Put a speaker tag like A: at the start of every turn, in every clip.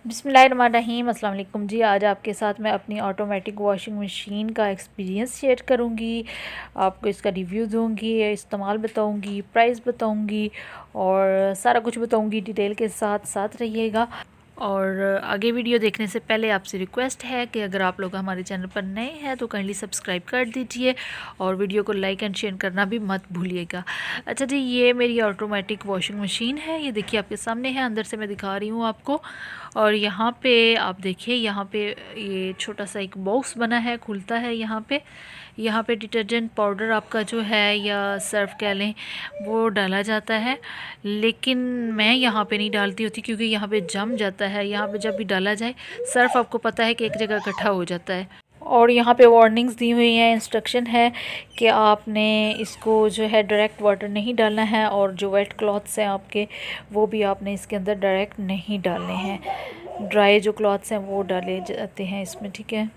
A: बिस्मिल्लाहिर्रहमानिर्रहीम अस्सलाम वालेकुम जी। आज आपके साथ मैं अपनी ऑटोमेटिक वॉशिंग मशीन का एक्सपीरियंस शेयर करूंगी। आपको इसका रिव्यू दूंगी, इस्तेमाल बताऊंगी, प्राइस बताऊंगी और सारा कुछ बताऊंगी। डिटेल के साथ साथ रहिएगा। और आगे वीडियो देखने से पहले आपसे रिक्वेस्ट है कि अगर आप लोग हमारे चैनल पर नए हैं तो काइंडली सब्सक्राइब कर दीजिए और वीडियो को लाइक एंड शेयर करना भी मत भूलिएगा। अच्छा जी, ये मेरी ऑटोमेटिक वॉशिंग मशीन है। ये देखिए आपके सामने है, अंदर से मैं दिखा रही हूँ आपको। और यहाँ पे आप देखिए, यहाँ पे ये छोटा सा एक बॉक्स बना है, खुलता है यहाँ पे डिटर्जेंट पाउडर आपका जो है या सर्फ कह लें वो डाला जाता है। लेकिन मैं यहाँ पे नहीं डालती होती क्योंकि यहाँ पे जम जाता है। यहाँ पे जब भी डाला जाए सर्फ आपको पता है कि एक जगह इकट्ठा हो जाता है। और यहाँ पे वार्निंग्स दी हुई हैं, इंस्ट्रक्शन है कि आपने इसको जो है डायरेक्ट वाटर नहीं डालना है और जो वेट क्लॉथ्स हैं आपके वो भी आपने इसके अंदर डायरेक्ट नहीं डालने हैं। ड्राई जो क्लॉथ्स हैं वो डाले जाते हैं इसमें, ठीक है।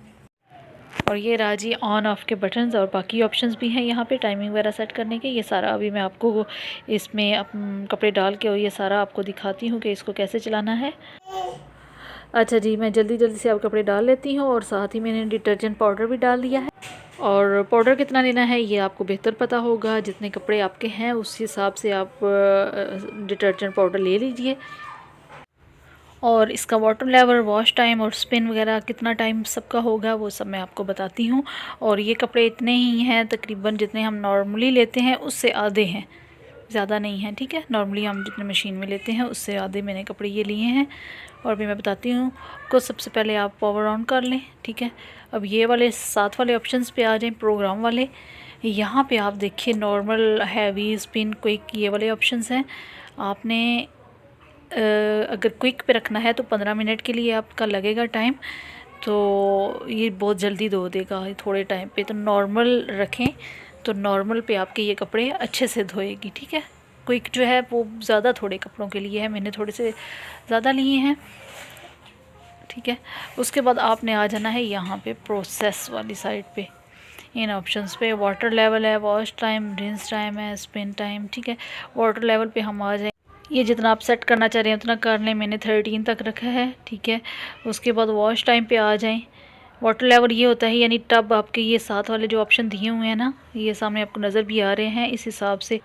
A: और ये रहा जी ऑन ऑफ के बटन्स और बाकी ऑप्शंस भी हैं यहाँ पे टाइमिंग वगैरह सेट करने के। ये सारा अभी मैं आपको इसमें कपड़े डाल के और ये सारा आपको दिखाती हूँ कि इसको कैसे चलाना है। अच्छा जी, मैं जल्दी जल्दी से आप कपड़े डाल लेती हूँ और साथ ही मैंने डिटर्जेंट पाउडर भी डाल दिया है। और पाउडर कितना लेना है ये आपको बेहतर पता होगा, जितने कपड़े आपके हैं उस हिसाब से आप डिटर्जेंट पाउडर ले लीजिए। और इसका वाटर लेवल, वॉश टाइम और स्पिन वगैरह कितना टाइम सबका होगा वो सब मैं आपको बताती हूँ। और ये कपड़े इतने ही हैं तकरीबन जितने हम नॉर्मली लेते हैं उससे आधे हैं, ज़्यादा नहीं है, ठीक है। नॉर्मली हम जितने मशीन में लेते हैं उससे आधे मैंने कपड़े ये लिए हैं। और भी मैं बताती हूँ को सबसे पहले आप पावर ऑन कर लें, ठीक है। अब ये वाले साथ वाले ऑप्शंस पे आ जाएं, प्रोग्राम वाले। यहाँ पे आप देखिए नॉर्मल, हैवी, स्पिन, क्विक, ये वाले ऑप्शंस हैं। आपने अगर क्विक पे रखना है तो 15 मिनट के लिए आपका लगेगा टाइम, तो ये बहुत जल्दी धो देगा थोड़े टाइम पे। तो नॉर्मल रखें तो नॉर्मल पे आपके ये कपड़े अच्छे से धोएगी, ठीक है। क्विक जो है वो ज़्यादा थोड़े कपड़ों के लिए है, मैंने थोड़े से ज़्यादा लिए हैं, ठीक है। उसके बाद आपने आ जाना है यहाँ पे प्रोसेस वाली साइड पे, इन ऑप्शंस पे। वाटर लेवल है, वॉश टाइम, रिंस टाइम है, स्पिन टाइम, ठीक है। वाटर लेवल पे हम आ जाए, ये जितना आप सेट करना चाह रहे हैं उतना कर लें, मैंने 13 तक रखा है, ठीक है। उसके बाद वॉश टाइम पे आ जाएं। वाटर लेवल ये होता है यानी टब आपके, ये साथ वाले जो ऑप्शन दिए हुए हैं ना, ये सामने आपको नज़र भी आ रहे हैं, इस हिसाब से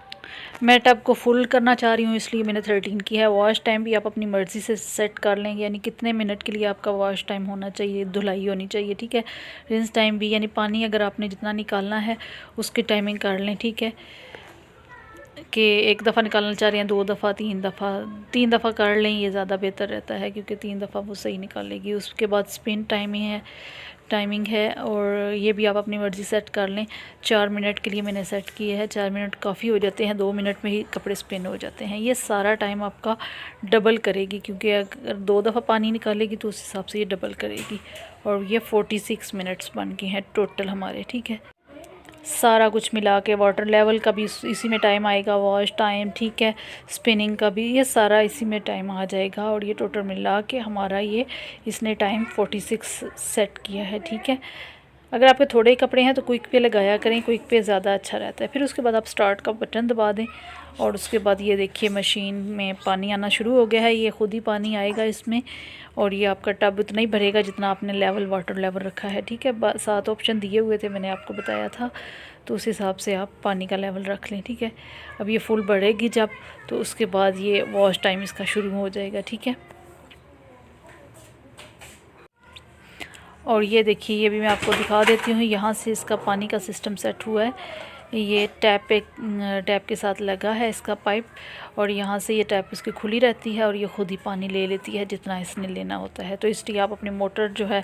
A: मैं टब को फुल करना चाह रही हूँ इसलिए मैंने 13 की है। वॉश टाइम भी आप अपनी मर्ज़ी से सेट कर लेंगे, यानी कितने मिनट के लिए आपका वॉश टाइम होना चाहिए, धुलाई होनी चाहिए, ठीक है। रिंस टाइम भी यानी पानी अगर आपने जितना निकालना है उसकी टाइमिंग कर लें, ठीक है। कि एक दफ़ा निकालना चाह रहे हैं, 2 दफ़ा, 3 दफ़ा कर लें, ये ज़्यादा बेहतर रहता है क्योंकि 3 दफ़ा वो सही निकालेगी। उसके बाद स्पिन टाइमिंग है और ये भी आप अपनी मर्ज़ी सेट कर लें। 4 मिनट के लिए मैंने सेट किया है, 4 मिनट काफ़ी हो जाते हैं, 2 मिनट में ही कपड़े स्पिन हो जाते हैं। ये सारा टाइम आपका डबल करेगी क्योंकि अगर 2 दफ़ा पानी निकालेगी तो उस हिसाब से ये डबल करेगी। और ये 46 मिनट्स बन गए हैं टोटल हमारे, ठीक है। सारा कुछ मिला के वाटर लेवल का भी इसी में टाइम आएगा, वॉश टाइम, ठीक है, स्पिनिंग का भी, ये सारा इसी में टाइम आ जाएगा। और ये टोटल मिला के हमारा ये इसने टाइम 46 सेट किया है, ठीक है। अगर आपके थोड़े कपड़े हैं तो क्विक पे लगाया करें, क्विक पे ज़्यादा अच्छा रहता है। फिर उसके बाद आप स्टार्ट का बटन दबा दें और उसके बाद ये देखिए मशीन में पानी आना शुरू हो गया है, ये ख़ुद ही पानी आएगा इसमें। और ये आपका टब उतना ही भरेगा जितना आपने लेवल, वाटर लेवल रखा है, ठीक है। 7 ऑप्शन दिए हुए थे, मैंने आपको बताया था, तो उस हिसाब से आप पानी का लेवल रख लें, ठीक है। अब ये फुल बढ़ेगी जब, तो उसके बाद ये वॉश टाइम इसका शुरू हो जाएगा, ठीक है। और ये देखिए, ये भी मैं आपको दिखा देती हूँ, यहाँ से इसका पानी का सिस्टम सेट हुआ है। ये टैप के साथ लगा है इसका पाइप, और यहाँ से ये टैप इसकी खुली रहती है और ये ख़ुद ही पानी ले लेती है जितना इसने लेना होता है। तो इसलिए आप अपनी मोटर जो है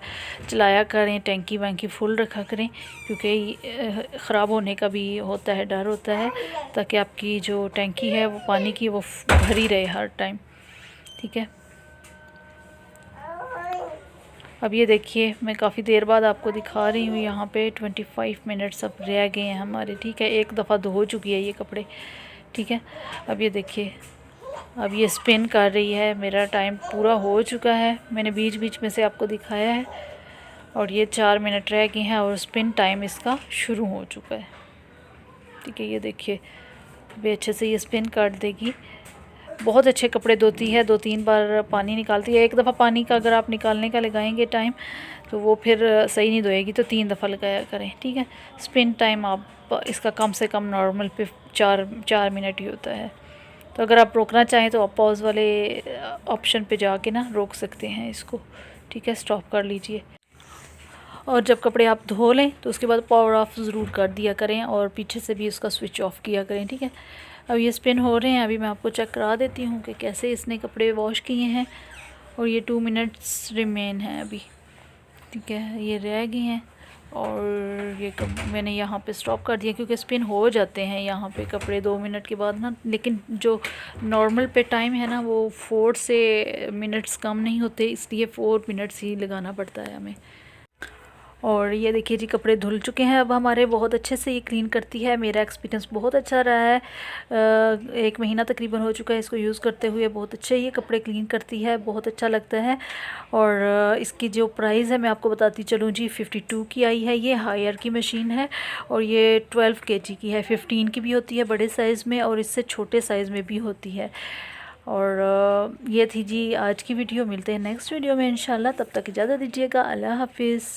A: चलाया करें, टैंकी वैंकी फुल रखा करें क्योंकि ख़राब होने का भी होता है, डर होता है, ताकि आपकी जो टैंकी है वो पानी की वो भरी रहे हर टाइम, ठीक है। अब ये देखिए, मैं काफ़ी देर बाद आपको दिखा रही हूँ, यहाँ पे 25 मिनट्स अब रह गए हैं हमारे, ठीक है। एक दफ़ा धो चुकी है ये कपड़े, ठीक है। अब ये देखिए, अब ये स्पिन कर रही है, मेरा टाइम पूरा हो चुका है, मैंने बीच बीच में से आपको दिखाया है। और ये 4 मिनट रह गए हैं और स्पिन टाइम इसका शुरू हो चुका है, ठीक है। ये देखिए, अभी अच्छे से ये स्पिन कर देगी। बहुत अच्छे कपड़े धोती है, 2-3 बार पानी निकालती है। एक दफ़ा पानी का अगर आप निकालने का लगाएंगे टाइम तो वो फिर सही नहीं धोएगी, तो 3 दफ़ा लगाया करें, ठीक है। स्पिन टाइम आप इसका कम से कम नॉर्मल पे 4 मिनट ही होता है। तो अगर आप रोकना चाहें तो आप पॉज वाले ऑप्शन पे जाके ना रोक सकते हैं इसको, ठीक है, स्टॉप कर लीजिए। और जब कपड़े आप धो लें तो उसके बाद पावर ऑफ ज़रूर कर दिया करें और पीछे से भी उसका स्विच ऑफ किया करें, ठीक है। अब ये स्पिन हो रहे हैं, अभी मैं आपको चेक करा देती हूँ कि कैसे इसने कपड़े वॉश किए हैं। और ये 2 मिनट्स रिमेन है अभी, ठीक है, ये रह गए हैं। और ये मैंने यहाँ पे स्टॉप कर दिया क्योंकि स्पिन हो जाते हैं यहाँ पे कपड़े 2 मिनट के बाद ना, लेकिन जो नॉर्मल पे टाइम है ना वो 4 से मिनट्स कम नहीं होते, इसलिए 4 मिनट्स ही लगाना पड़ता है हमें। और ये देखिए जी, कपड़े धुल चुके हैं अब हमारे, बहुत अच्छे से ये क्लीन करती है। मेरा एक्सपीरियंस बहुत अच्छा रहा है, 1 महीना तकरीबन हो चुका है इसको यूज़ करते हुए। बहुत अच्छे ये कपड़े क्लीन करती है, बहुत अच्छा लगता है। और इसकी जो प्राइस है मैं आपको बताती चलूँ जी, 52 की आई है। ये हायर की मशीन है और ये 12 kg की है। 15 की भी होती है बड़े साइज़ में और इससे छोटे साइज़ में भी होती है। और ये थी जी आज की वीडियो। मिलते हैं नेक्स्ट वीडियो में इंशाल्लाह, तब तक इजाज़त दीजिएगा। अल्लाह हाफिज़।